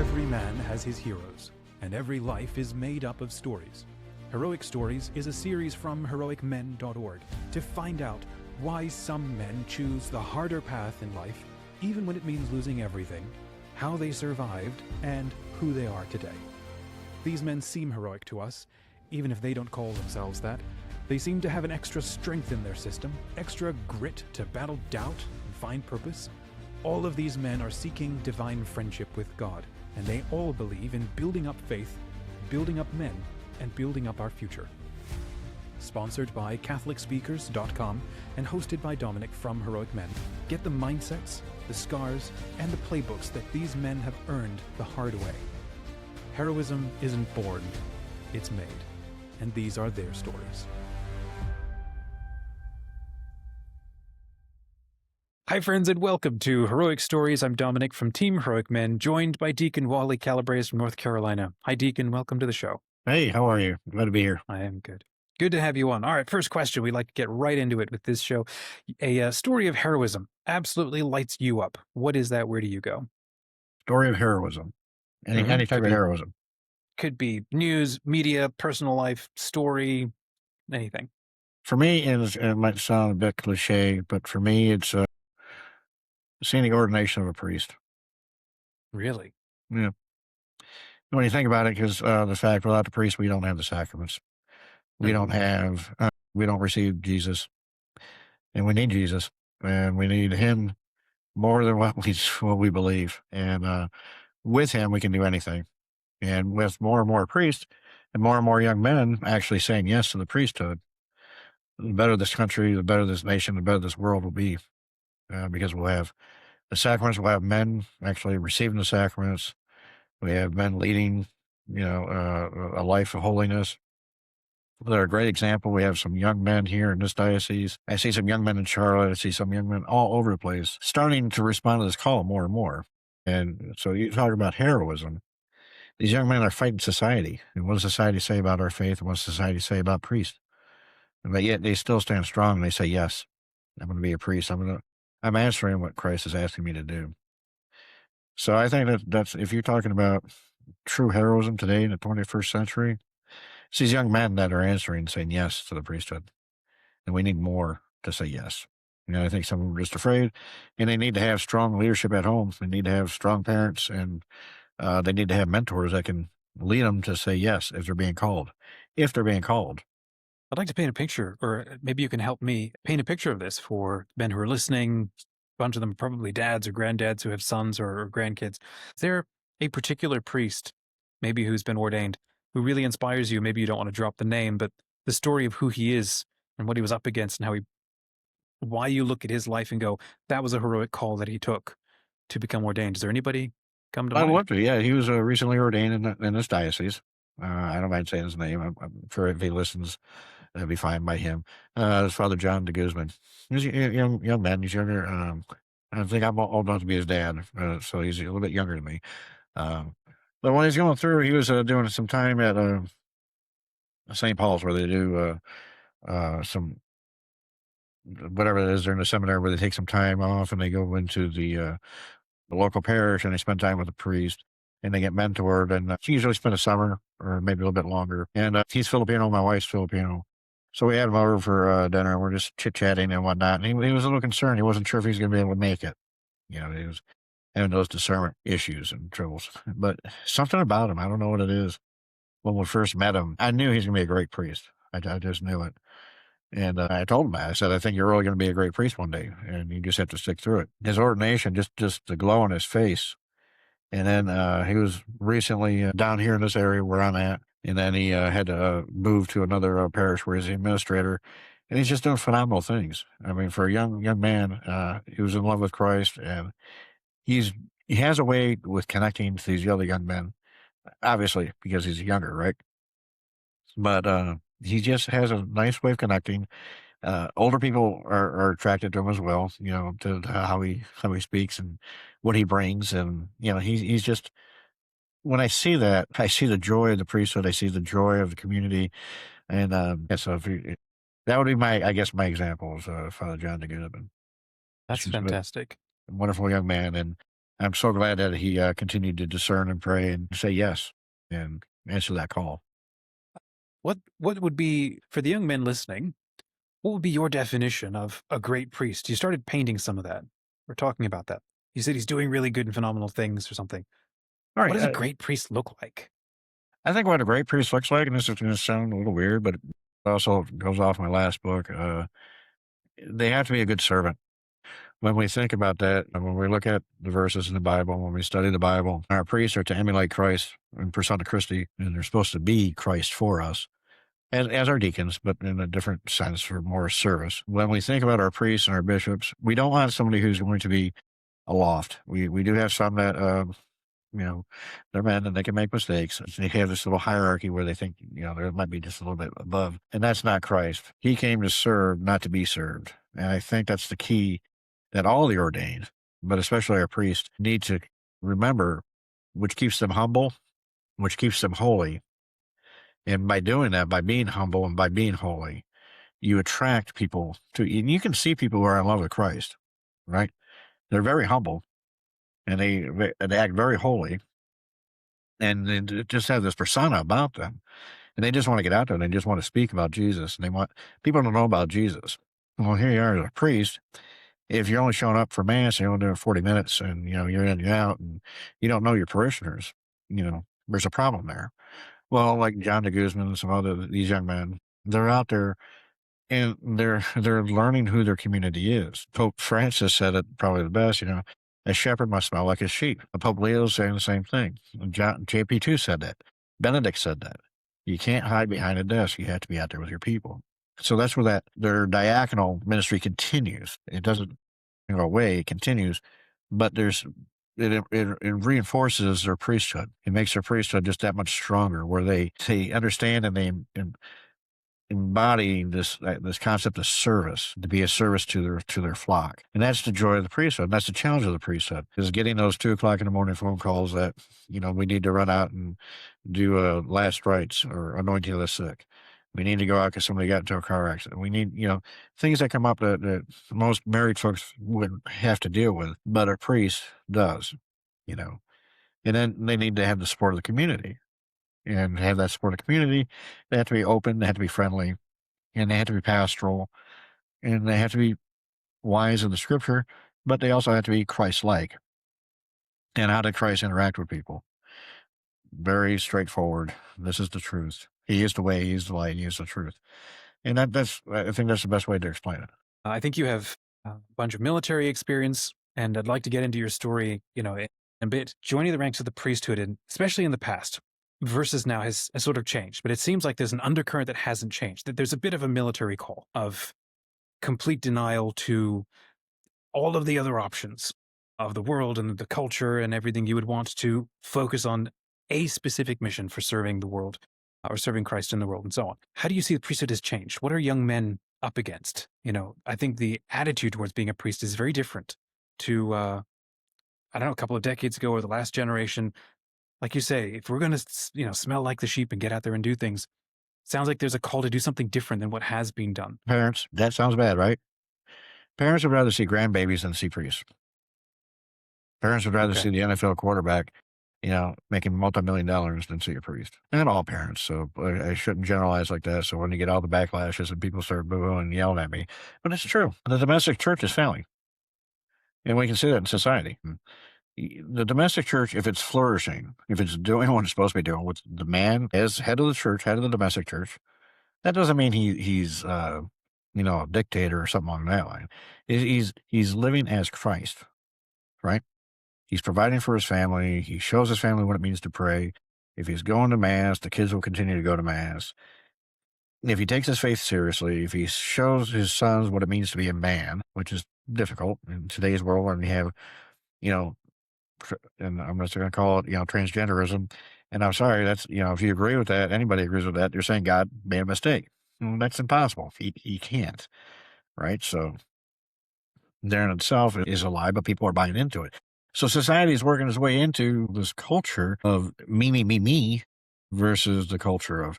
Every man has his heroes, and every life is made up of stories. Heroic Stories is a series from heroicmen.org to find out why some men choose the harder path in life, even when it means losing everything, how they survived, and who they are today. These men seem heroic to us, even if they don't call themselves that. They seem to have an extra strength in their system, extra grit to battle doubt and find purpose. All of these men are seeking divine friendship with God, and they all believe in building up faith, building up men, and building up our future. Sponsored by CatholicSpeakers.com and hosted by Dominic from Heroic Men, get the mindsets, the scars, and the playbooks that these men have earned the hard way. Heroism isn't born, it's made, and these are their stories. Hi friends, and welcome to Heroic Stories. I'm Dominic from Team Heroic Men, joined by Deacon Wally Calabrese from North Carolina. Hi Deacon, welcome to the show. Hey, how are you? Glad to be here. I am good. Good to have you on. All right, first question. We'd like to get right into it with this show. A story of heroism absolutely lights you up. What is that? Where do you go? Story of heroism. Any type of heroism. Could be news, media, personal life, story, anything. For me, it might sound a bit cliche, but for me, it's seeing the ordination of a priest. Really? Yeah. When you think about it, because the fact without the priest, we don't have the sacraments. We don't have, we don't receive Jesus, and we need Jesus, and we need him more than what we believe. And with him, we can do anything. And with more and more priests and more young men actually saying yes to the priesthood, the better this country, the better this nation, the better this world will be, because we'll have the sacraments, we'll have men actually receiving the sacraments. We have men leading, a life of holiness. They're a great example. We have some young men here in this diocese. I see some young men in Charlotte. I see some young men all over the place starting to respond to this call more and more. And so you talk about heroism. These young men are fighting society. And what does society say about our faith? And what does society say about priests? But yet they still stand strong and they say, yes, I'm going to be a priest. I'm answering what Christ is asking me to do. So I think that's, if you're talking about true heroism today in the 21st century, it's these young men that are answering, saying yes to the priesthood. And we need more to say yes. I think some of them are just afraid, and they need to have strong leadership at home. They need to have strong parents, and they need to have mentors that can lead them to say yes if they're being called. If they're being called. I'd like to paint a picture, or maybe you can help me paint a picture of this for men who are listening. A bunch of them are probably dads or granddads who have sons or grandkids. Is there a particular priest, maybe who's been ordained, who really inspires you? Maybe you don't want to drop the name, but the story of who he is and what he was up against and why you look at his life and go, that was a heroic call that he took to become ordained. Is there anybody come to mind? I'd love to. Yeah, he was recently ordained in this diocese. I don't mind saying his name. I'm sure if he listens, that'd be fine by him. It's Father John de Guzman. He's a young man. He's younger. I think I'm old enough to be his dad, so he's a little bit younger than me. But when he's going through, he was doing some time at St. Paul's, where they do some, whatever it is, during the seminary, where they take some time off and they go into the local parish and they spend time with the priest and they get mentored. And he usually spend a summer or maybe a little bit longer. And he's Filipino, my wife's Filipino. So we had him over for dinner and we're just chit-chatting and whatnot. And he was a little concerned. He wasn't sure if he was going to be able to make it. He was having those discernment issues and troubles. But something about him, I don't know what it is. When we first met him, I knew he's going to be a great priest. I just knew it. And I told him that. I said, I think you're really going to be a great priest one day, and you just have to stick through it. His ordination, just the glow on his face. And then he was recently down here in this area where I'm at, and then he had to move to another parish where he's the administrator, and he's just doing phenomenal things. I mean, for a young man, he was in love with Christ, and he has a way with connecting to these other young men, obviously because he's younger, right? But he just has a nice way of connecting. Older people are attracted to him as well, to how he speaks and what he brings. And, he's just, when I see that, I see the joy of the priesthood. I see the joy of the community. And so that would be my example is Father John de Guzman. That's fantastic. Wonderful young man. And I'm so glad that he continued to discern and pray and say yes and answer that call. What would be, for the young men listening, what would be your definition of a great priest? You started painting some of that. We're talking about that. You said he's doing really good and phenomenal things or something. All What right. does a great priest look like? I think what a great priest looks like, and this is going to sound a little weird, but it also goes off my last book. They have to be a good servant. When we think about that, and when we look at the verses in the Bible, when we study the Bible, our priests are to emulate Christ in persona Christi, and they're supposed to be Christ for us, as our deacons, but in a different sense for more service. When we think about our priests and our bishops, we don't want somebody who's going to be aloft. We do have some that they're men and they can make mistakes. They have this little hierarchy where they think, there might be just a little bit above. And that's not Christ. He came to serve, not to be served. And I think that's the key that all the ordained, but especially our priests, need to remember, which keeps them humble, which keeps them holy. And by doing that, by being humble and by being holy, you attract people and you can see people who are in love with Christ, right? They're very humble and they act very holy, and they just have this persona about them, and they just want to get out there and they just want to speak about Jesus, and they want people to know about Jesus. Well, here you are as a priest. If you're only showing up for mass and you're only doing 40 minutes and you're in and you're out and you don't know your parishioners, there's a problem there. Well, like John de Guzman and some other these young men, they're out there and they're learning who their community is. Pope Francis said it probably the best, a shepherd must smell like his sheep. Pope Leo's saying the same thing. JP2 said that. Benedict said that. You can't hide behind a desk. You have to be out there with your people. So that's where their diaconal ministry continues. It doesn't go away, it continues, but it reinforces their priesthood. It makes their priesthood just that much stronger, where they understand and they embodying this concept of service, to be a service to their flock. And that's the joy of the priesthood. And that's the challenge of the priesthood, is getting those 2:00 in the morning phone calls that, we need to run out and do last rites or anointing of the sick. We need to go out because somebody got into a car accident. We need, things that come up that most married folks wouldn't have to deal with, but a priest does, and then they need to have the support of the community. And have that support of the community, they have to be open, they have to be friendly, and they have to be pastoral, and they have to be wise in the scripture, but they also have to be Christ-like. And how did Christ interact with people? Very straightforward. This is the truth. He is the way, he is the light, he is the truth. And I think that's the best way to explain it. I think you have a bunch of military experience, and I'd like to get into your story, in a bit. Joining the ranks of the priesthood, and especially in the past, versus now has sort of changed. But it seems like there's an undercurrent that hasn't changed, that there's a bit of a military call of complete denial to all of the other options of the world and the culture and everything. You would want to focus on a specific mission for serving the world or serving Christ in the world and so on. How do you see the priesthood has changed? What are young men up against? I think the attitude towards being a priest is very different to, I don't know, a couple of decades ago or the last generation. Like you say, if we're going to, smell like the sheep and get out there and do things, sounds like there's a call to do something different than what has been done. Parents, that sounds bad, right? Parents would rather see grandbabies than see priests. Parents would rather see the NFL quarterback, making multi-million than see a priest. Not all parents, so I shouldn't generalize like that. So when you get all the backlashes and people start booing and yelling at me, but it's true. The domestic church is failing, and we can see that in society. The domestic church, if it's flourishing, if it's doing what it's supposed to be doing, with the man as head of the church, head of the domestic church, that doesn't mean he's a dictator or something along that line. He's living as Christ, right? He's providing for his family. He shows his family what it means to pray. If he's going to mass, the kids will continue to go to mass. If he takes his faith seriously, if he shows his sons what it means to be a man, which is difficult in today's world, when you have, and I'm just going to call it, transgenderism. And I'm sorry, that's, if you agree with that, anybody agrees with that, you're saying God made a mistake. That's impossible. He can't, right? So there in itself is a lie, but people are buying into it. So society is working its way into this culture of me versus the culture of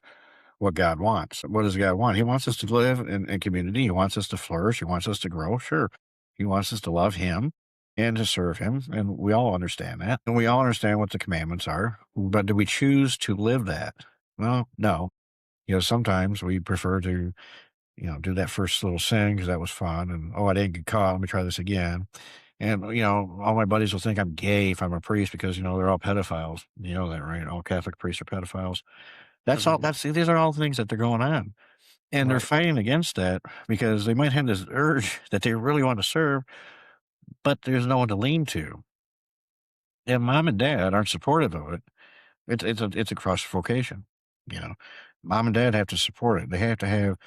what God wants. What does God want? He wants us to live in community. He wants us to flourish. He wants us to grow. Sure. He wants us to love him. and to serve him. And we all understand that. And we all understand what the commandments are. But do we choose to live that? Well, no. Sometimes we prefer to, do that first little sin because that was fun. And, oh, I didn't get caught. Let me try this again. And, all my buddies will think I'm gay if I'm a priest because, they're all pedophiles. You know that, right? All Catholic priests are pedophiles. That's all. Mhm. These are all things that they're going on. And they're Right. fighting against that because they might have this urge that they really want to serve, but there's no one to lean to. And mom and dad aren't supportive of it. It's a cross vocation. You know, Mom and dad have to support it. They have to have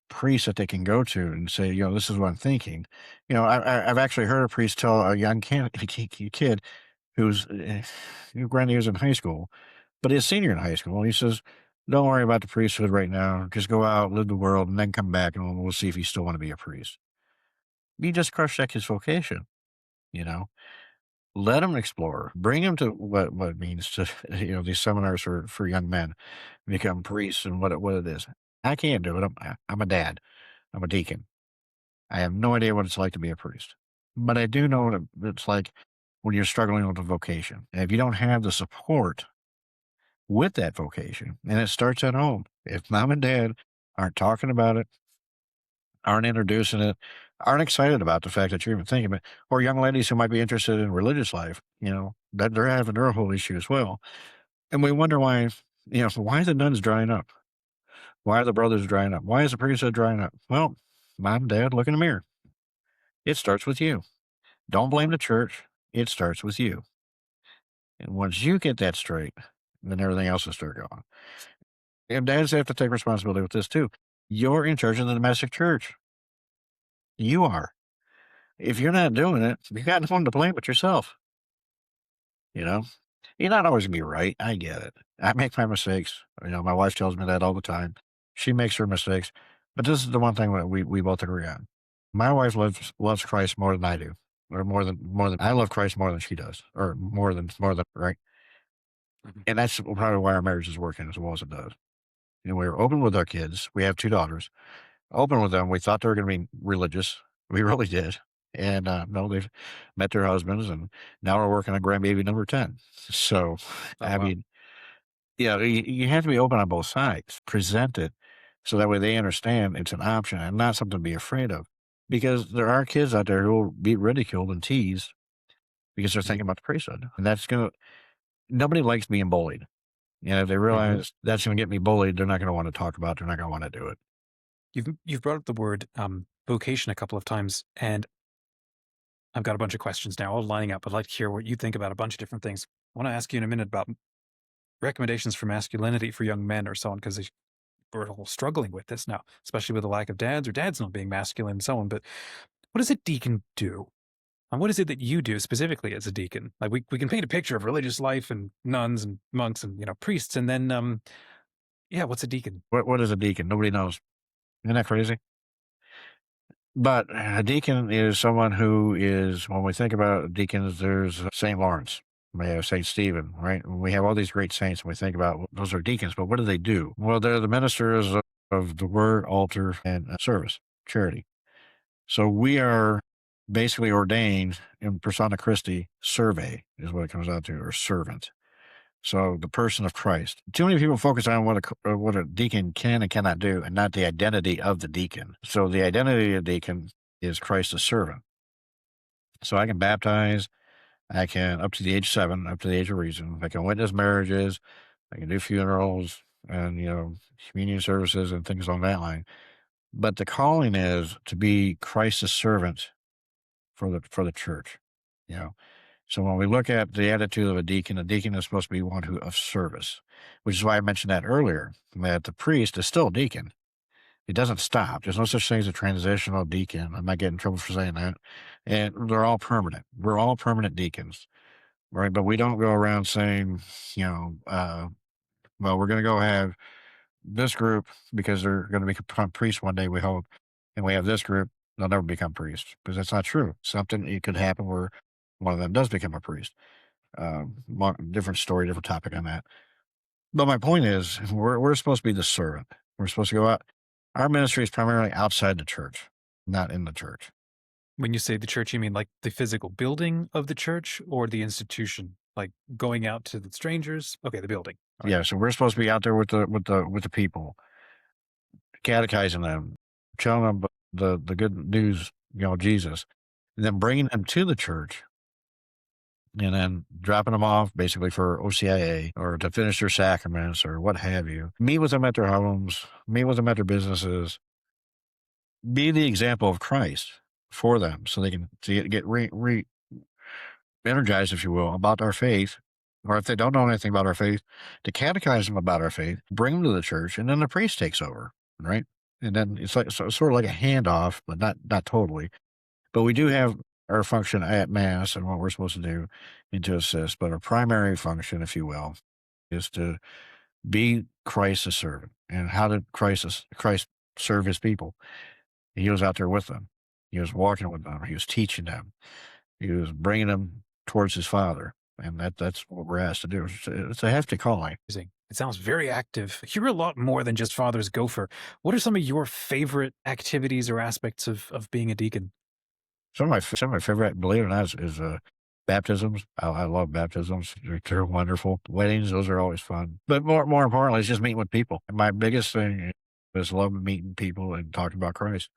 priests that they can go to and say, this is what I'm thinking. I've actually heard a priest tell a young kid who's, granted he was in high school, but he's a senior in high school. He says, "Don't worry about the priesthood right now. Just go out, live the world, and then come back, and we'll see if you still want to be a priest." You just crush check his vocation. You know, let him explore. Bring him to what it means to these seminars for young men become priests and what it is. I can't do it. I'm a dad. I'm a deacon. I have no idea what it's like to be a priest, but I do know what it's like when you're struggling with a vocation. And if you don't have the support with that vocation, and it starts at home. If mom and dad aren't talking about it, aren't introducing it, aren't excited about the fact that you're even thinking about it, or young ladies who might be interested in religious life, that they're having their whole issue as well. And we wonder why, why are the nuns drying up? Why are the brothers drying up? Why is the priesthood drying up? Well, mom and dad, look in the mirror. It starts with you. Don't blame the church. It starts with you. And once you get that straight, then everything else will start going. And dads have to take responsibility with this too. You're in charge of the domestic church. You are. If you're not doing it, you got no one to blame but yourself. You know, you're not always gonna be right. I get it. I make my mistakes. My wife tells me that all the time. She makes her mistakes, but this is the one thing that we both agree on. My wife loves Christ more than I do, or more than I love Christ more than she does, or more than right. Mhm. And that's probably why our marriage is working as well as it does. We were open with our kids. We have two daughters. Open with them. We thought they were going to be religious. We really did. And no, they've met their husbands, and now we're working on grandbaby number 10. So, Oh, I wow. mean, yeah, you have to be open on both sides. Present it so that way they understand it's an option and not something to be afraid of. Because there are kids out there who will be ridiculed and teased because they're Mhm. thinking about the priesthood. And nobody likes being bullied. If they Mhm. realize that's going to get me bullied, they're not going to want to talk about it. They're not going to want to do it. You've brought up the word vocation a couple of times, and I've got a bunch of questions now, all lining up. I'd like to hear what you think about a bunch of different things. I want to ask you in a minute about recommendations for masculinity for young men or so on, because we're all struggling with this now, especially with the lack of dads or dads not being masculine and so on. But what does a deacon do? And what is it that you do specifically as a deacon? Like we can paint a picture of religious life and nuns and monks and priests, and then yeah, what's a deacon? What is a deacon? Nobody knows. Isn't that crazy? But a deacon is someone who is, when we think about deacons, there's St. Lawrence. We have St. Stephen, right? We have all these great saints, and we think about those are deacons, but what do they do? Well, they're the ministers of the word, altar, and service, charity. So we are basically ordained in persona Christi, serve is what it comes out to, or servant. So the person of Christ. Too many people focus on what a deacon can and cannot do, and not the identity of the deacon. So the identity of the deacon is Christ the servant. So I can baptize. I can up to the age 7, up to the age of reason. I can witness marriages. I can do funerals and communion services and things on that line. But the calling is to be Christ's servant for the church. You know, So when we look at the attitude of a deacon is supposed to be one who of service, which is why I mentioned that earlier, that the priest is still a deacon. It doesn't stop. There's no such thing as a transitional deacon. I might get in trouble for saying that. And they're all permanent. We're all permanent deacons, right? But we don't go around saying, you know, well, we're going to go have this group because they're going to become priests one day, we hope. And we have this group, they'll never become priests because that's not true. Something it could happen where one of them does become a priest. Different story, different topic on that. But my point is, we're supposed to be the servant. We're supposed to go out. Our ministry is primarily outside the church, not in the church. When you say the church, you mean like the physical building of the church or the institution? Like going out to the strangers? Okay, the building. All right. Yeah, so we're supposed to be out there with the people, catechizing them, telling them the good news, Jesus, and then bringing them to the church, and then dropping them off basically for OCIA or to finish their sacraments or what have you. Meet with them at their homes, meet with them at their businesses, be the example of Christ for them so they can get energized, if you will, about our faith. Or if they don't know anything about our faith, to catechize them about our faith, bring them to the church, and then the priest takes over, right? And then it's like sort of like a handoff, but not totally. But we do have our function at Mass and what we're supposed to do and to assist. But our primary function, if you will, is to be Christ's servant. And how did Christ serve his people? He was out there with them. He was walking with them. He was teaching them. He was bringing them towards his Father. And that's what we're asked to do. It's a hefty calling. It sounds very active. You're a lot more than just Father's Gopher. What are some of your favorite activities or aspects of being a deacon? Some of my favorite, believe it or not, is baptisms. I love baptisms. They're wonderful. Weddings, those are always fun. But more importantly, it's just meeting with people. And my biggest thing is love meeting people and talking about Christ,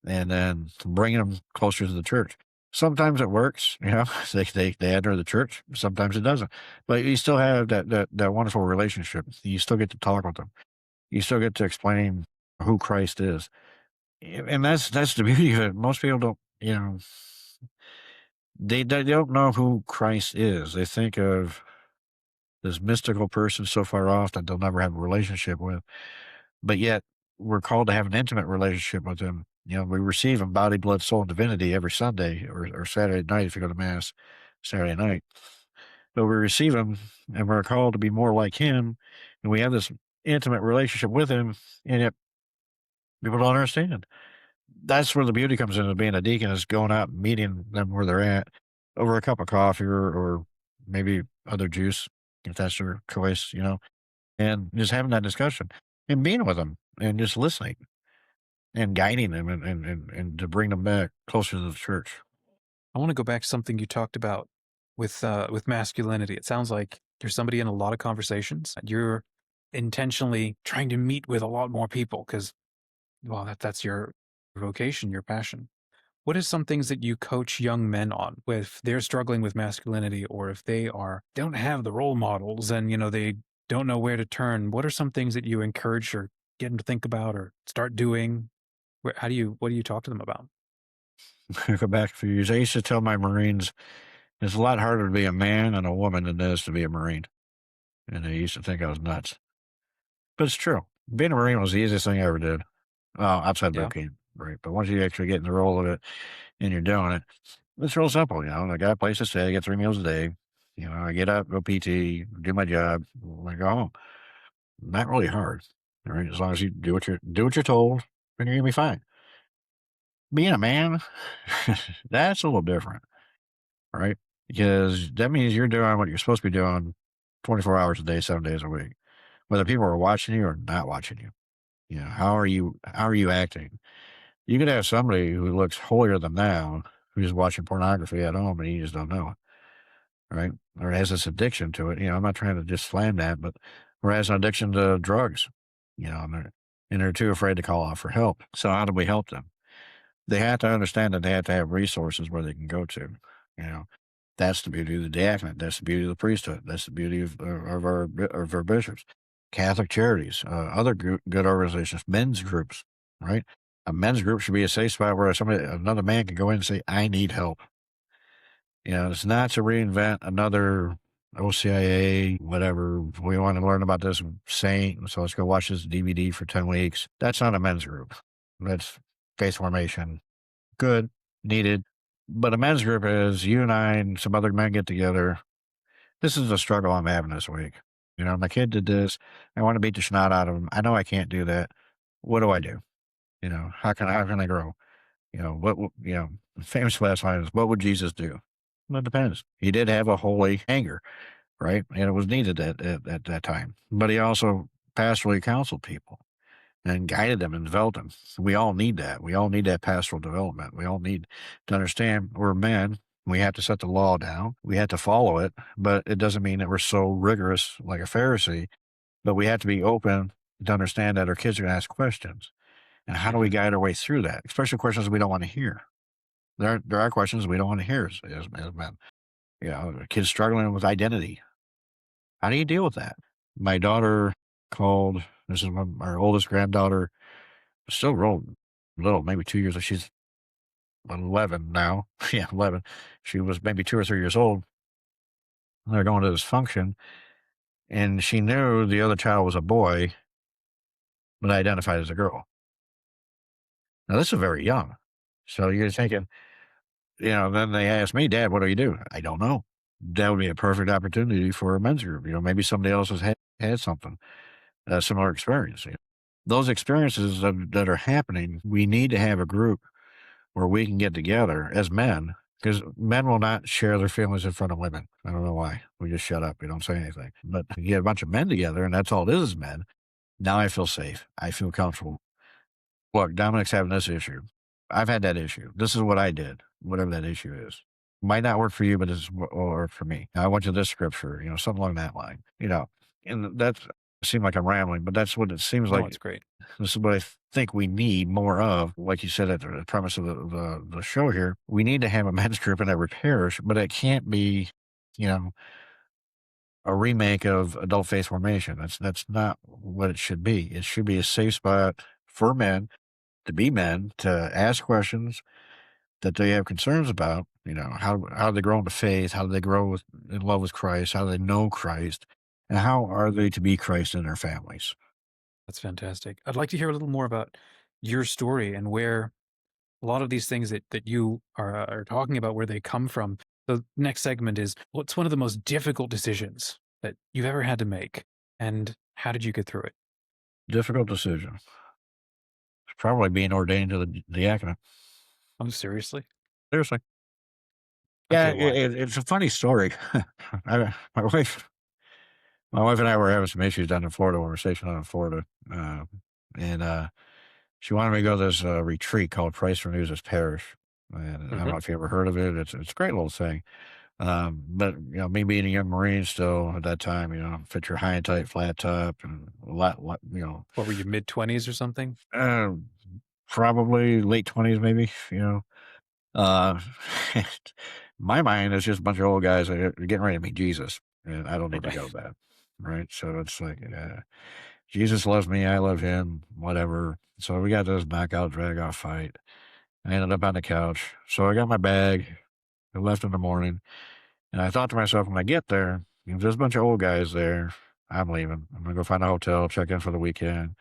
and then bringing them closer to the church. Sometimes it works, they enter the church. Sometimes it doesn't, but you still have that wonderful relationship. You still get to talk with them. You still get to explain who Christ is, and that's the beauty of it. Most people don't, they don't know who Christ is. They think of this mystical person so far off that they'll never have a relationship with. But yet we're called to have an intimate relationship with him. We receive him body, blood, soul, and divinity every Sunday or Saturday night if you go to Mass Saturday night. But we receive him and we're called to be more like him. And we have this intimate relationship with him, and yet people don't understand. That's where the beauty comes in of being a deacon, is going out and meeting them where they're at over a cup of coffee or maybe other juice, if that's their choice, and just having that discussion and being with them and just listening and guiding them and to bring them back closer to the church. I want to go back to something you talked about with masculinity. It sounds like you're somebody in a lot of conversations. You're intentionally trying to meet with a lot more people because, well, that's your vocation, your passion. What are some things that you coach young men on if they're struggling with masculinity, or if they don't have the role models and they don't know where to turn? What are some things that you encourage or get them to think about or start doing? What do you talk to them about? Go back a few years. I used to tell my Marines it's a lot harder to be a man and a woman than it is to be a Marine. And they used to think I was nuts. But it's true. Being a Marine was the easiest thing I ever did. Well, outside Yeah. boot camp, right? But once you actually get in the role of it and you're doing it, it's real simple. I got a place to stay. I get 3 meals a day. I get up, go PT, do my job, I go home. Not really hard, all right? As long as you do what you're told, then you're gonna be fine. Being a man, that's a little different, right? Because that means you're doing what you're supposed to be doing 24 hours a day, 7 days a week, whether people are watching you or not watching you. How are you acting? You could have somebody who looks holier than thou who's watching pornography at home and you just don't know it, right? Or has this addiction to it. I'm not trying to just slam that, but or has an addiction to drugs, and they're too afraid to call out for help. So how do we help them? They have to understand that they have to have resources where they can go to. You know, that's the beauty of the diaconate. That's the beauty of the priesthood. That's the beauty of our bishops, Catholic charities, other good organizations, men's groups. Right, a men's group should be a safe spot where another man can go in and say, "I need help." It's not to reinvent another OCIA, whatever. We want to learn about this saint, so let's go watch this DVD for 10 weeks. That's not a men's group. That's faith formation. Good, needed. But a men's group is you and I and some other men get together. This is a struggle I'm having this week. My kid did this. I want to beat the snot out of him. I know I can't do that. What do I do? How can I grow? Famous last line is, what would Jesus do? Well, it depends. He did have a holy anger, right? And it was needed at that time. But he also pastorally counseled people. and guided them and developed them. We all need that. We all need that pastoral development. We all need to understand we're men. We have to set the law down. We have to follow it, but it doesn't mean that we're so rigorous like a Pharisee. But we have to be open to understand that our kids are going to ask questions. And how do we Hmm. guide our way through that? Especially questions we don't want to hear. There are questions we don't want to hear as men. Kids struggling with identity. How do you deal with that? My daughter called. This is our oldest granddaughter, still real little, maybe 2 years. She's 11 now. Yeah, 11. She was maybe 2 or 3 years old. They're going to this function, and she knew the other child was a boy, but identified as a girl. Now, this is very young. So you're thinking, then they asked me, Dad, what do you do? I don't know. That would be a perfect opportunity for a men's group. Maybe somebody else has had something, a similar experience. Those experiences that are happening, we need to have a group where we can get together as men, because men will not share their feelings in front of women. I don't know why. We just shut up. We don't say anything. But you get a bunch of men together, and that's all it is men. Now I feel safe. I feel comfortable. Look, Dominic's having this issue. I've had that issue. This is what I did, whatever that issue is. Might not work for you, but it's what will work for me. Now, I went to this scripture, something along that line, and that's seemed like I'm rambling, but that's what it seems No, like. it's great. This is what I think we need more of. Like you said at the premise of the show here, we need to have a men's group in every parish, but it can't be, you know, a remake of adult faith formation. That's not what it should be. It should be a safe spot for men, to ask questions that they have concerns about. How do they grow into faith? How do they grow in love with Christ? How do they know Christ? And how are they to be Christ in their families? That's fantastic. I'd like to hear a little more about your story and where a lot of these things that you are talking about, where they come from. The next segment is, what's one of the most difficult decisions that you've ever had to make, and how did you get through it? Difficult decision. Probably being ordained to the diaconate. Oh, seriously? Seriously. Yeah, Okay, why? it's a funny story. I, my wife, my wife and I were having some issues down in Florida when we were stationed down in Florida, and she wanted me to go to this retreat called Christ Renews His Parish. And I don't Hmm. know if you ever heard of it. It's a great little thing. But me being a young Marine still at that time, fit your high and tight flat top and a lot, What were you, mid-20s or something? uh, probably late 20s, maybe. Uh, my mind is just a bunch of old guys that are getting ready to meet Jesus, and I don't need to go Right. to that. Right. So it's like, Jesus loves me. I love him, whatever. So we got this knockout, drag out fight. I ended up on the couch. So I got my bag. I left in the morning. And I thought to myself, when I get there, there's a bunch of old guys there. I'm leaving. I'm going to go find a hotel, check in for the weekend,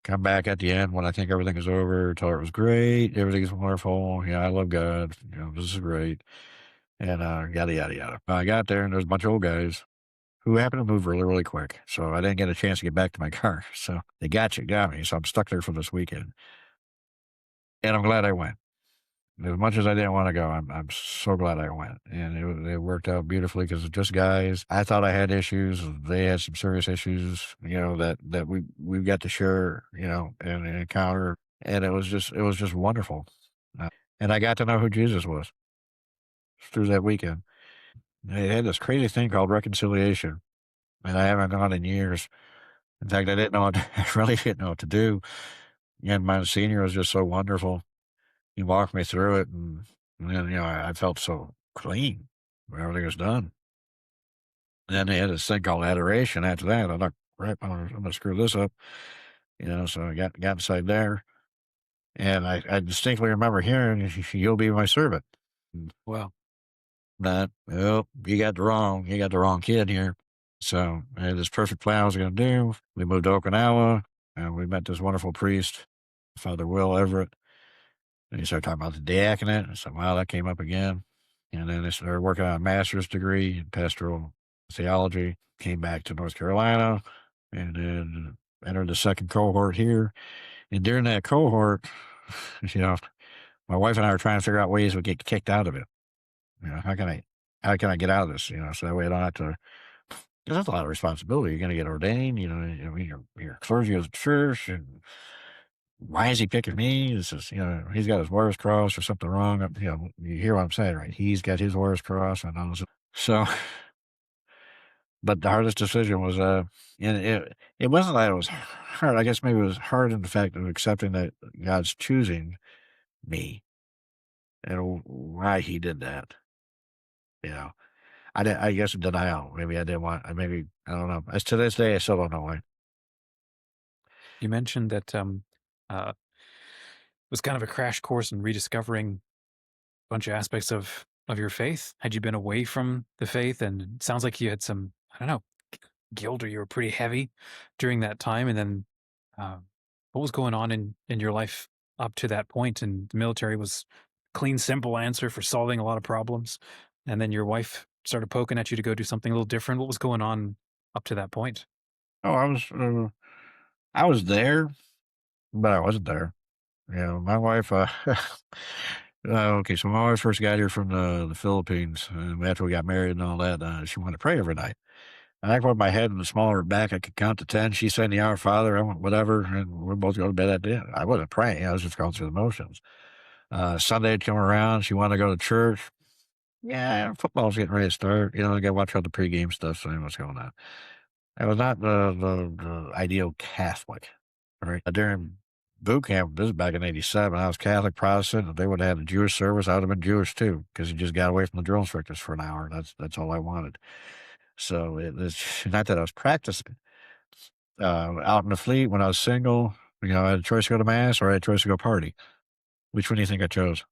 come back at the end when I think everything is over, tell her it was great. Everything's wonderful. I love God. This is great. And yada, yada, yada. I got there and there's a bunch of old guys who happened to move really, really quick. So I didn't get a chance to get back to my car. So they got me. So I'm stuck there for this weekend. And I'm glad I went. As much as I didn't want to go, I'm so glad I went, and it worked out beautifully because it's just guys. I thought I had issues; they had some serious issues, that we got to share, and encounter, and it was just wonderful. And I got to know who Jesus was through that weekend. They had this crazy thing called reconciliation, and I haven't gone in years. In fact, I didn't know what I really didn't know what to do. And my senior was just so wonderful. He walked me through it, and then, I felt so clean when everything was done. And then they had this thing called adoration after that. I'm like, right, I'm gonna screw this up, so I got inside there, and I distinctly remember hearing, "You'll be my servant." And Wow. that, well, you got the wrong kid here. So I had this perfect plan I was gonna do. We moved to Okinawa, and we met this wonderful priest, Father Will Everett. And he started talking about the diaconate. I said, wow, that came up again. And then I started working on a master's degree in pastoral theology. Came back to North Carolina and then entered the second cohort here. And during that cohort, you know, my wife and I were trying to figure out ways we get kicked out of it. How can I get out of this? So that way I don't have to, because that's a lot of responsibility. You're going to get ordained, you're clergy of the church, and why is he picking me? This is, he's got his wires crossed or something wrong. You hear what I'm saying, right? He's got his wires crossed and all this. So, but the hardest decision was, and it wasn't that it was hard. I guess maybe it was hard in the fact of accepting that God's choosing me and why he did that. You know, I guess in denial. Maybe I didn't want, maybe, I don't know. As to this day, I still don't know why. You mentioned that it was kind of a crash course in rediscovering a bunch of aspects of your faith. Had you been away from the faith, and it sounds like you had some, I don't know, guilt, or you were pretty heavy during that time, and then uh, what was going on in your life up to that point? And the military was clean, simple answer for solving a lot of problems, and then your wife started poking at you to go do something a little different. What was going on up to that point? Oh, I was there, but I wasn't there. My wife, okay, so my wife first got here from the Philippines, and after we got married and all that, she wanted to pray every night. And I put my head in the small of her back. I could count to 10. She said the Our Father, I went, whatever, and we're both going to bed at the end. I wasn't praying. I was just going through the motions. Sunday had come around. She wanted to go to church. Yeah, football's getting ready to start. I got to watch all the pregame stuff, so I know what's going on. I was not the ideal Catholic, right? During boot camp, this is back in '87. I was Catholic Protestant. If they would have had a Jewish service, I would have been Jewish too, because you just got away from the drill instructors for an hour. That's all I wanted. So it's not that I was practicing. Out in the fleet when I was single, I had a choice to go to mass or I had a choice to go party. Which one do you think I chose?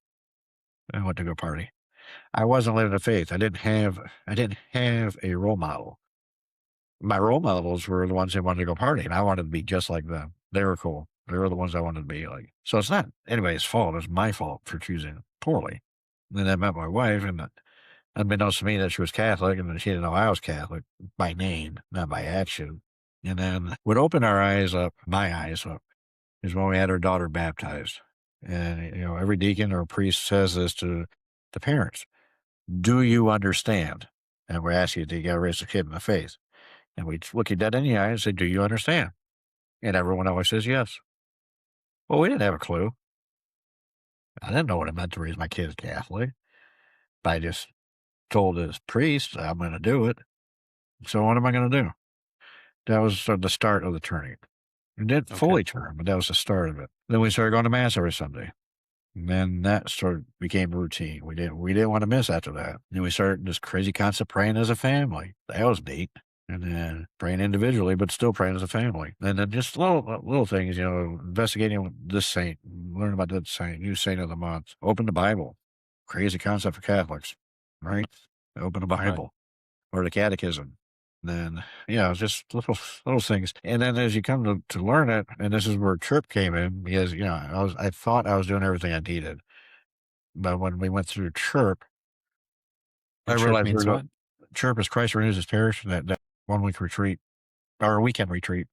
I went to go party. I wasn't living the faith. I didn't have a role model. My role models were the ones that wanted to go party, and I wanted to be just like them. They were cool. They were the ones I wanted to be like. So it's not anybody's fault. It's my fault for choosing poorly. And then I met my wife, and unbeknownst to me that she was Catholic, and she didn't know I was Catholic by name, not by action. And then what opened my eyes up, is when we had our daughter baptized. And, every deacon or priest says this to the parents. Do you understand? And we're asking you, do you got to raise a kid in the faith? And we look you dead in the eye and say, do you understand? And everyone always says yes. Well, we didn't have a clue. I didn't know what it meant to raise my kids Catholic. But I just told this priest, I'm going to do it. So what am I going to do? That was sort of the start of the turning. It didn't fully turn, but that was the start of it. Then we started going to mass every Sunday. And then that sort of became routine. We didn't want to miss after that. Then we started this crazy concept praying as a family. That was neat. And then praying individually, but still praying as a family. And then just little things, investigating this saint, learn about that saint, new saint of the month, open the Bible. Crazy concept for Catholics, right? Open the Bible or the catechism. Then, it's just little things. And then as you come to learn it, and this is where Chirp came in, because, I thought I was doing everything I needed. But when we went through Chirp, And I church realized means what? Chirp is Christ Renews His Parish, that 1 week retreat or a weekend retreat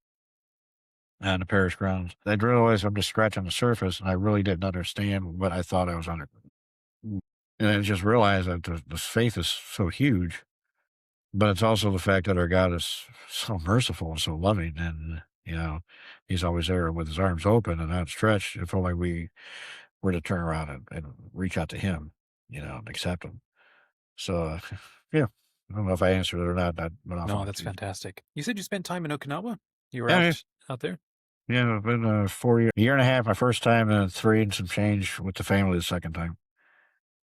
on the parish grounds. I realized I'm just scratching the surface, and I really didn't understand what I thought I was under. And I just realized that the faith is so huge. But it's also the fact that our God is so merciful and so loving, and He's always there with His arms open and outstretched. If only we were to turn around and reach out to Him, and accept Him. So, yeah, I don't know if I answered it or not. No, that's fantastic. You said you spent time in Okinawa? You were Yeah, out there? yeah. I've been 4 years, a year and a half, my first time, and 3 and some change with the family the second time.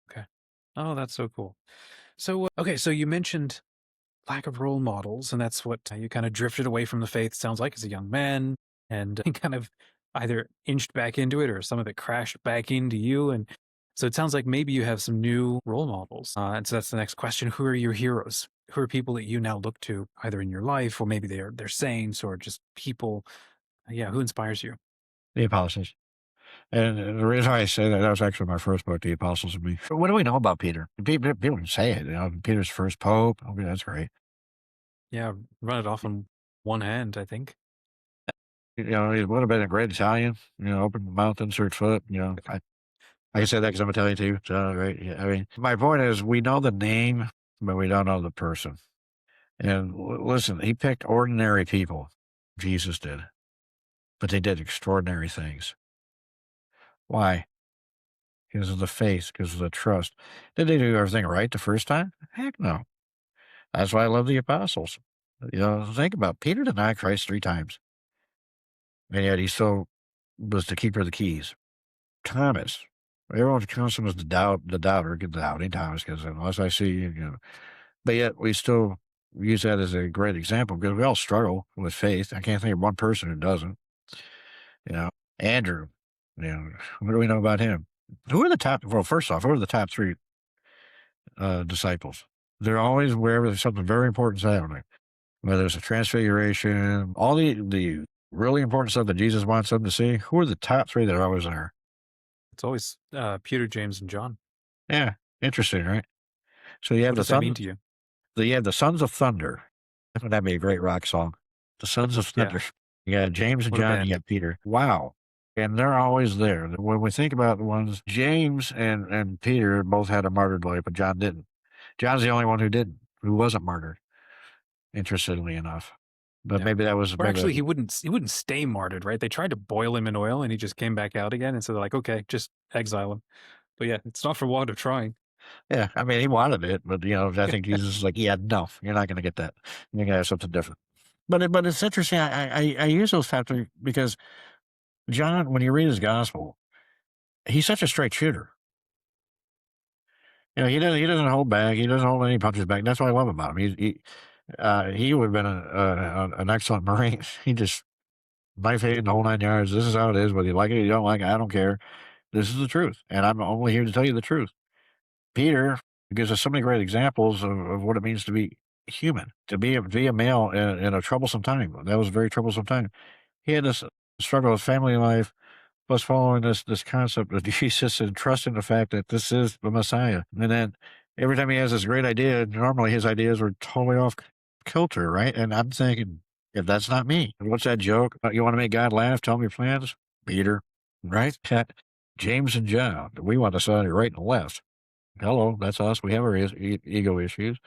Okay. Oh, that's so cool. So, okay, so you mentioned lack of role models, and that's what you kind of drifted away from the faith, sounds like, as a young man, and kind of either inched back into it or some of it crashed back into you. And so it sounds like maybe you have some new role models. And so that's the next question. Who are your heroes? Who are people that you now look to either in your life, or maybe they're saints, or just people? Yeah, who inspires you? The Apostles. And the reason why I say that was actually my first book, The Apostles of Me. So what do we know about Peter? People can say it. Peter's first pope. Okay, that's great. Yeah, run it off on one hand, I think. He would have been a great Italian. Open the mouth, insert foot. I can say that because I'm Italian too. So, right. Yeah, I mean, my point is, we know the name, but we don't know the person. And listen, He picked ordinary people. Jesus did, but they did extraordinary things. Why? Because of the faith, because of the trust. Did they do everything right the first time? Heck no. That's why I love the apostles. Think about Peter denied Christ 3 times, and yet he still was the keeper of the keys. Thomas, everyone counts him as the doubter, get the doubting Thomas, because unless I see you, but yet we still use that as a great example because we all struggle with faith. I can't think of one person who doesn't. You know, Andrew, what do we know about him? Who are the top? Well, first off, who are the top 3 disciples? They're always wherever there's something very important happening, whether it's a transfiguration, all the really important stuff that Jesus wants them to see. Who are the top 3 that are always there? It's always Peter, James, and John. Yeah, interesting, right? So you have What the does that mean sons. to you? You have the Sons of Thunder. That'd be a great rock song. The Sons of Yeah. Thunder. You got James and What a John. band. You got Peter. Wow. And they're always there. When we think about the ones, James and Peter both had a martyred life, but John didn't. John's the only one who didn't, who wasn't martyred, interestingly enough. But Yeah. maybe that was Or actually, he wouldn't stay martyred, right? They tried to boil him in oil, and he just came back out again. And so they're like, okay, just exile him. But yeah, it's not for want of trying. Yeah, I mean, he wanted it, but I think Jesus is like, yeah, no, you're not going to get that. You're going to have something different. But it's interesting. I use those factors because John, when you read his gospel, he's such a straight shooter. He doesn't hold back. He doesn't hold any punches back. That's what I love about him. He would have been an excellent Marine. He just knife hit the whole 9 yards. This is how it is. Whether you like it or you don't like it, I don't care. This is the truth, and I'm only here to tell you the truth. Peter gives us so many great examples of what it means to be human, to be a male in a troublesome time. That was a very troublesome time. He had this struggle with family life, plus following this concept of Jesus and trusting the fact that this is the Messiah. And then every time he has this great idea, normally his ideas were totally off kilter, right? And I'm thinking, if that's not me, what's that joke? You want to make God laugh? Tell me your plans, Peter, right? James and John, we want to side right and left. Hello, that's us. We have our ego issues.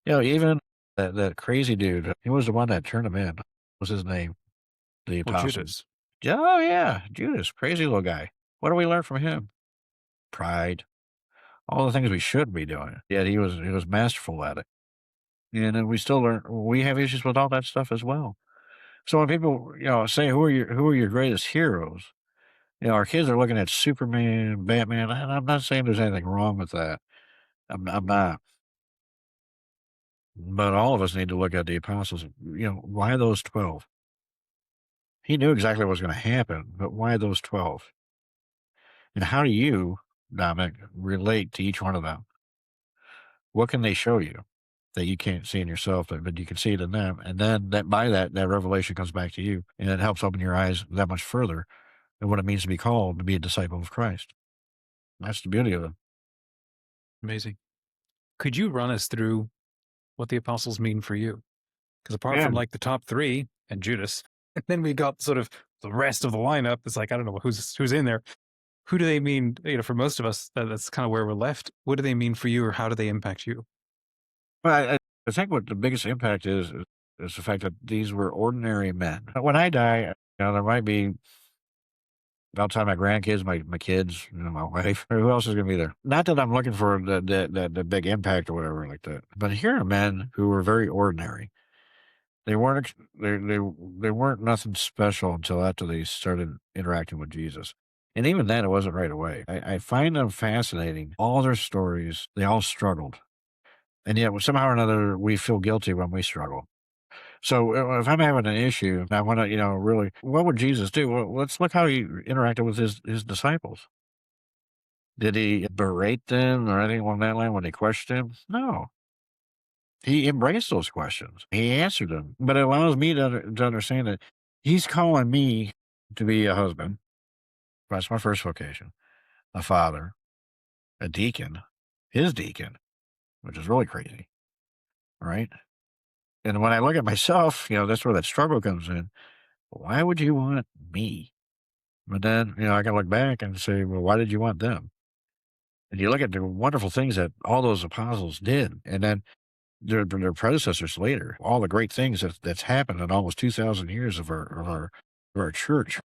Even that crazy dude, he was the one that turned him in. What was his name? The Well, apostle. Judas. Oh, yeah, Judas, crazy little guy. What do we learn from him? Pride. All the things we shouldn't be doing. Yet he was masterful at it. And then we still learn. We have issues with all that stuff as well. So when people, say who are your greatest heroes, our kids are looking at Superman, Batman, and I'm not saying there's anything wrong with that. I'm not. But all of us need to look at the apostles. Why those 12? He knew exactly what was going to happen, but why those 12? And how do you, Dominic, relate to each one of them? What can they show you that you can't see in yourself, but you can see it in them? And then by that revelation comes back to you, and it helps open your eyes that much further and what it means to be called to be a disciple of Christ. That's the beauty of it. Amazing. Could you run us through what the apostles mean for you? Because apart Yeah. from like the top 3 and Judas, and then we got sort of the rest of the lineup. It's like, I don't know who's in there. Who do they mean? For most of us, that's kind of where we're left. What do they mean for you, or how do they impact you? Well, I think what the biggest impact is the fact that these were ordinary men. When I die, there might be outside my grandkids, my kids, my wife, who else is going to be there? Not that I'm looking for the big impact or whatever like that, but here are men who were very ordinary. They weren't they weren't nothing special until after they started interacting with Jesus. And even then, it wasn't right away. I find them fascinating. All their stories, they all struggled. And yet, somehow or another, we feel guilty when we struggle. So if I'm having an issue, and I want to, really, what would Jesus do? Well, let's look how he interacted with his disciples. Did he berate them or anything along that line when they questioned him? No. He embraced those questions. He answered them. But it allows me to understand that he's calling me to be a husband. That's my first vocation. A father, a deacon, his deacon, which is really crazy, right? And when I look at myself, that's where that struggle comes in. Why would you want me? But then, I can look back and say, well, why did you want them? And you look at the wonderful things that all those apostles did, and then their predecessors later, all the great things that's happened in almost 2,000 years of our church.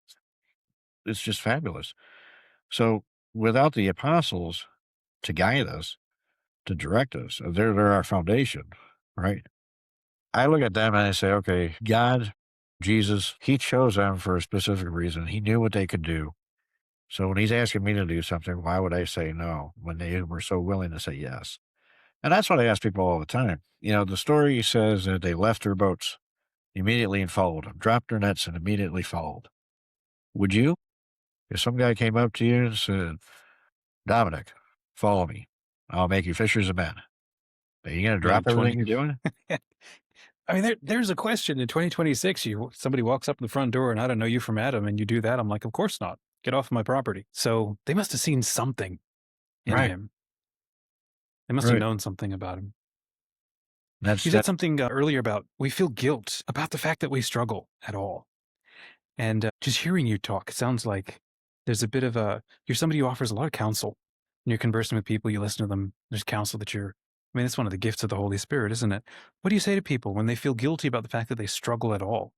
It's just fabulous. So without the apostles to guide us, to direct us, they're our foundation, right? I look at them and I say, okay, God, Jesus, he chose them for a specific reason. He knew what they could do. So when he's asking me to do something, why would I say no when they were so willing to say yes? And that's what I ask people all the time. The story says that they left their boats immediately and followed him, dropped their nets and immediately followed. Would you? If some guy came up to you and said, Dominic, follow me. I'll make you fishers of men. Are you going to I mean, drop in 20 everything you're doing? I mean, there's a question in 2026. Somebody walks up in the front door and I don't know you from Adam, and you do that. I'm like, of course not. Get off my property. So they must have seen something in Right, him. They must have right. known something about him. That's You said that. something earlier about we feel guilt about the fact that we struggle at all. And just hearing you talk, it sounds like there's a bit of you're somebody who offers a lot of counsel. When you're conversing with people, you listen to them. There's counsel that I mean, it's one of the gifts of the Holy Spirit, isn't it? What do you say to people when they feel guilty about the fact that they struggle at all?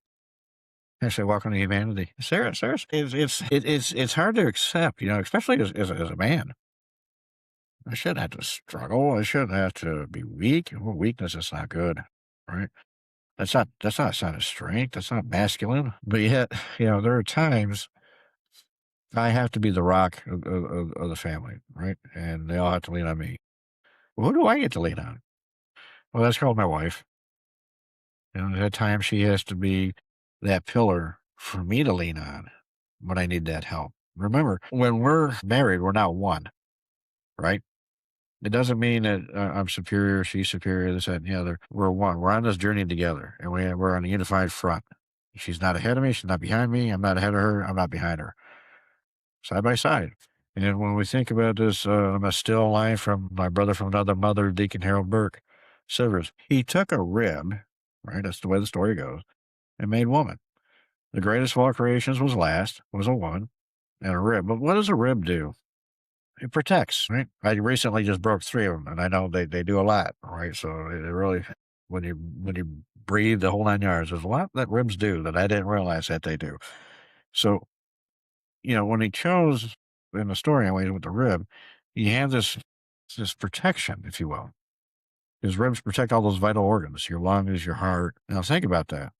I say, welcome to humanity. Sarah, it's hard to accept, especially as a man. I shouldn't have to struggle. I shouldn't have to be weak. Well, weakness is not good, right? That's not a sign of strength. That's not masculine. But yet, there are times I have to be the rock of the family, right? And they all have to lean on me. Well, who do I get to lean on? Well, that's called my wife. At times she has to be that pillar for me to lean on when I need that help. Remember, when we're married, we're not one, right? It doesn't mean that I'm superior, she's superior, this, that, and the other. We're one. We're on this journey together, and we're on a unified front. She's not ahead of me. She's not behind me. I'm not ahead of her. I'm not behind her. Side by side. And when we think about this, a still line from my brother from another mother, Deacon Harold Burke Silvers, he took a rib, right? That's the way the story goes, and made woman. The greatest of all creations was a one, and a rib. But what does a rib do? It protects, right? I recently just broke 3 of them, and I know they do a lot, right? So it really, when you breathe the whole 9 yards, there's a lot that ribs do that I didn't realize that they do. So, when he chose in the story, anyway, with the rib, he had this protection, if you will. His ribs protect all those vital organs, your lungs, your heart. Now think about that.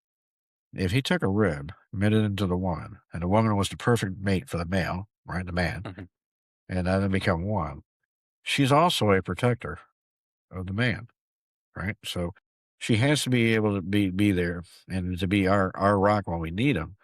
If he took a rib, made it into the woman, and the woman was the perfect mate for the male, right? The man, Mhm. and then become one. She's also a protector of the man, right? So she has to be able to be there and to be our rock when we need him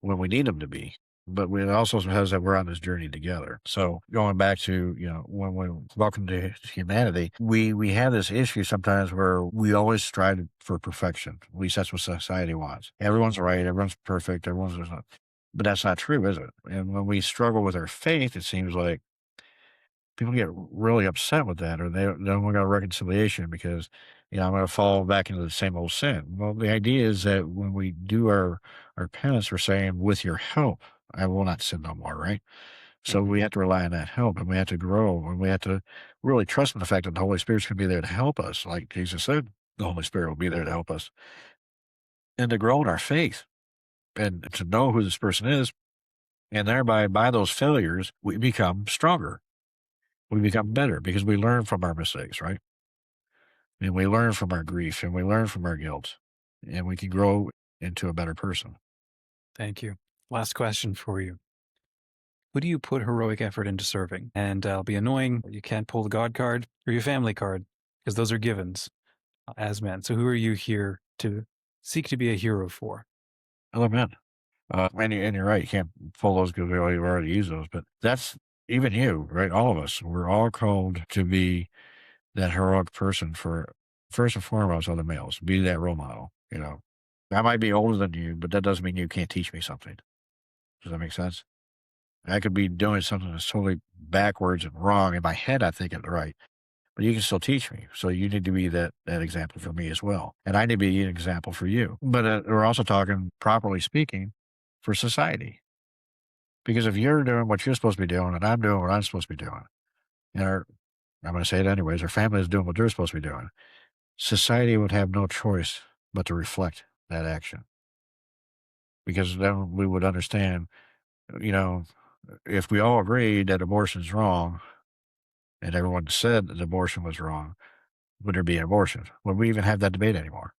to be. But it also has that we're on this journey together. So going back to, when we welcome to humanity, we have this issue sometimes where we always strive for perfection. At least that's what society wants. Everyone's right, everyone's perfect, everyone's not. But that's not true, is it? And when we struggle with our faith, it seems like people get really upset with that, or they don't want a reconciliation because, I'm going to fall back into the same old sin. Well, the idea is that when we do our penance, we're saying, with your help, I will not sin no more, right? So Mhm. we have to rely on that help, and we have to grow, and we have to really trust in the fact that the Holy Spirit's going to be there to help us. Like Jesus said, the Holy Spirit will be there to help us and to grow in our faith and to know who this person is. And thereby, by those failures, we become stronger. We become better because we learn from our mistakes, right? And we learn from our grief and we learn from our guilt, and we can grow into a better person. Thank you. Last question for you. Who do you put heroic effort into serving? And I'll be annoying. You can't pull the God card or your family card because those are givens as men. So who are you here to seek to be a hero for? Other men. And you're right. You can't pull those because we've already used those, but that's even you, right? All of us. We're all called to be that heroic person for, first and foremost, other males. Be that role model. I might be older than you, but that doesn't mean you can't teach me something. Does that make sense? I could be doing something that's totally backwards and wrong. In my head, I think it's right, but you can still teach me. So you need to be that example for me as well. And I need to be an example for you. But we're also talking, properly speaking, for society. Because if you're doing what you're supposed to be doing and I'm doing what I'm supposed to be doing, and I'm going to say it anyways, our family is doing what they're supposed to be doing, society would have no choice but to reflect that action. Because then we would understand, you know, if we all agreed that abortion's wrong and everyone said that abortion was wrong, would there be an abortion? Would we even have that debate anymore?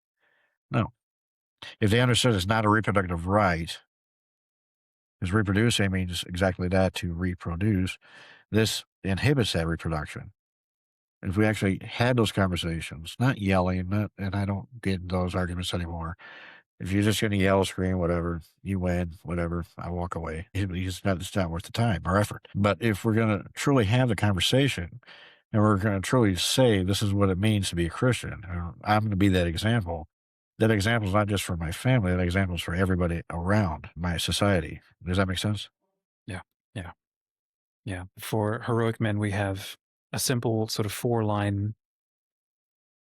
No. If they understood it's not a reproductive right, because reproducing means exactly that, to reproduce, this inhibits that reproduction. If we actually had those conversations, not yelling, and I don't get into those arguments anymore. If you're just going to yell, scream, whatever, you win, whatever, I walk away. It's not worth the time or effort. But if we're going to truly have the conversation and we're going to truly say, this is what it means to be a Christian, I'm going to be that example. That example is not just for my family, that example is for everybody around my society. Does that make sense? Yeah. Yeah. Yeah. For heroic men, we have a simple sort of 4-line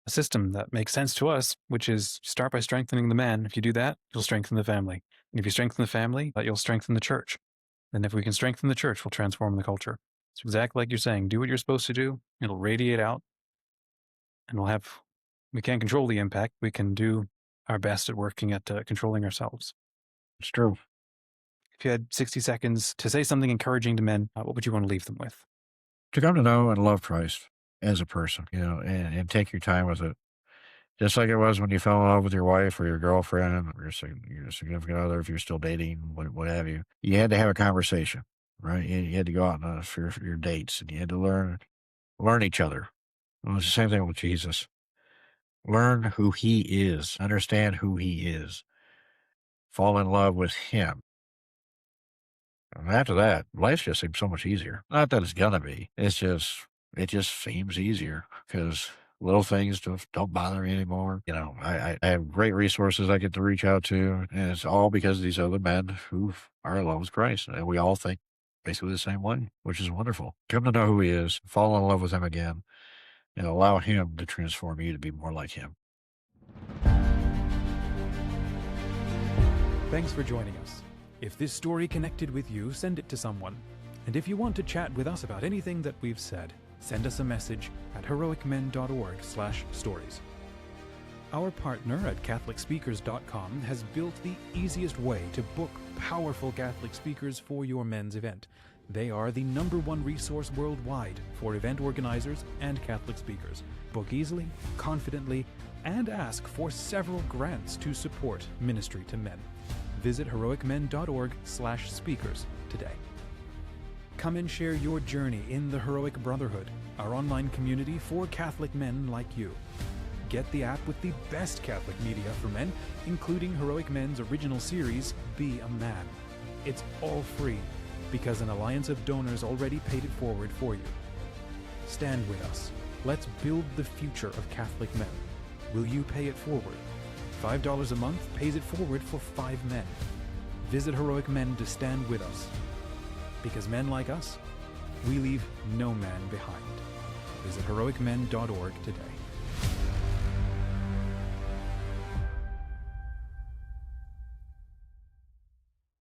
system that makes sense to us, which is start by strengthening the man. If you do that, you'll strengthen the family. And if you strengthen the family, you'll strengthen the church. And if we can strengthen the church, we'll transform the culture. It's exactly like you're saying, do what you're supposed to do. It'll radiate out and we can't control the impact. We can do our best at working at controlling ourselves. It's true. If you had 60 seconds to say something encouraging to men, what would you want to leave them with? To come to know and love Christ as a person, and take your time with it. Just like it was when you fell in love with your wife or your girlfriend or your significant other, if you're still dating, what have you. You had to have a conversation, right? You had to go out for your dates, and you had to learn each other. Well, it's the same thing with Jesus. Learn who he is, understand who he is, fall in love with him. And after that, life just seems so much easier. Not that it's gonna be. It just seems easier because little things don't bother me anymore. I have great resources I get to reach out to, and it's all because of these other men who are in love with Christ, and we all think basically the same way, which is wonderful. Come to know who he is, fall in love with him again, and allow him to transform you to be more like him. Thanks for joining us. If this story connected with you, send it to someone. And if you want to chat with us about anything that we've said, send us a message at heroicmen.org/stories. Our partner at CatholicSpeakers.com has built the easiest way to book powerful Catholic speakers for your men's event. They are the #1 resource worldwide for event organizers and Catholic speakers. Book easily, confidently, and ask for several grants to support ministry to men. Visit heroicmen.org/speakers today. Come and share your journey in the Heroic Brotherhood, our online community for Catholic men like you. Get the app with the best Catholic media for men, including Heroic Men's original series, Be a Man. It's all free because an alliance of donors already paid it forward for you. Stand with us. Let's build the future of Catholic men. Will you pay it forward? $5 a month pays it forward for 5 men. Visit Heroic Men to stand with us. Because men like us, we leave no man behind. Visit heroicmen.org today.